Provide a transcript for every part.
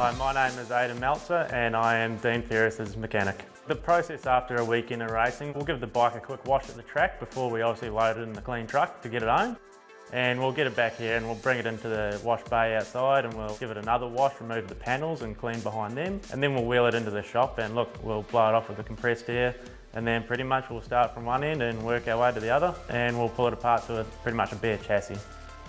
Hi, my name is Aiden and I am Dean Ferris's mechanic. The process after a weekend of racing, we'll give the bike a quick wash at the track before we obviously load it in the clean truck to get it home. And we'll get it back here and we'll bring it into the wash bay outside and we'll give it another wash, remove the panels and clean behind them. And then we'll wheel it into the shop and look, we'll blow it off with the compressed air. And then pretty much we'll start from one end and work our way to the other. And we'll pull it apart to pretty much a bare chassis.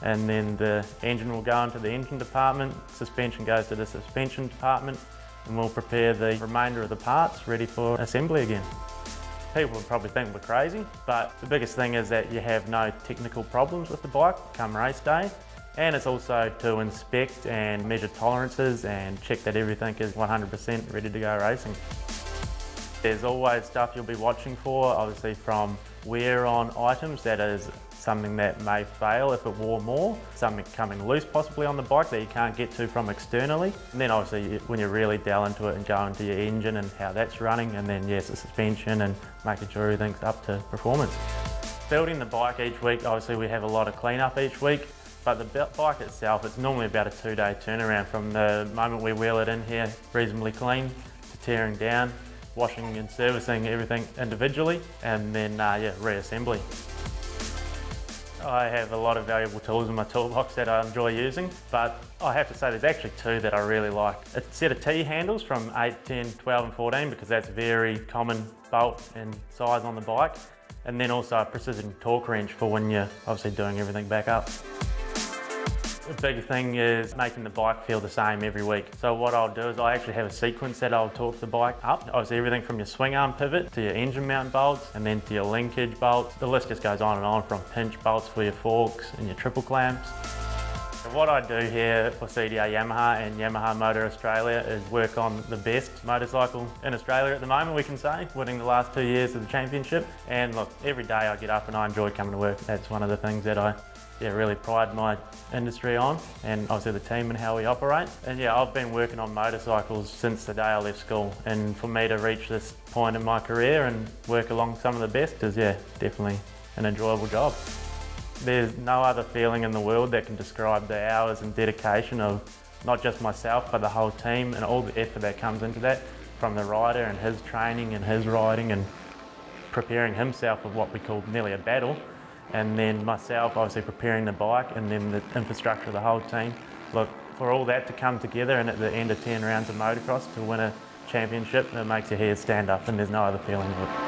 And then the engine will go into the engine department, suspension goes to the suspension department, and we'll prepare the remainder of the parts ready for assembly again. People would probably think we're crazy, but the biggest thing is that you have no technical problems with the bike come race day. And it's also to inspect and measure tolerances and check that everything is 100% ready to go racing. There's always stuff you'll be watching for, obviously from wear on items, that is something that may fail if it wore more, something coming loose possibly on the bike that you can't get to from externally. And then obviously when you really delve into it and go into your engine and how that's running, and then yes, the suspension and making sure everything's up to performance. Building the bike each week, obviously we have a lot of cleanup each week, but the bike itself, it's normally about a 2-day turnaround from the moment we wheel it in here reasonably clean to tearing down, washing and servicing everything individually, and then reassembly. I have a lot of valuable tools in my toolbox that I enjoy using, but I have to say there's actually two that I really like. A set of T-handles from 8, 10, 12 and 14 because that's very common bolt and size on the bike, and then also a precision torque wrench for when you're obviously doing everything back up. The big thing is making the bike feel the same every week. So what I'll do is I actually have a sequence that I'll torque the bike up. Obviously everything from your swing arm pivot to your engine mount bolts and then to your linkage bolts. The list just goes on and on, from pinch bolts for your forks and your triple clamps. So what I do here for CDR Yamaha and Yamaha Motor Australia is work on the best motorcycle in Australia at the moment, we can say, winning the last 2 years of the championship. And look, every day I get up and I enjoy coming to work. That's one of the things that I really pride my industry on, and obviously the team and how we operate. And yeah, I've been working on motorcycles since the day I left school, and for me to reach this point in my career and work along some of the best is definitely an enjoyable job. There's no other feeling in the world that can describe the hours and dedication of not just myself but the whole team and all the effort that comes into that, from the rider and his training and his riding and preparing himself for what we call nearly a battle. And then myself obviously preparing the bike, and then the infrastructure of the whole team. Look, for all that to come together and at the end of 10 rounds of motocross to win a championship, it makes your hair stand up, and there's no other feeling of it.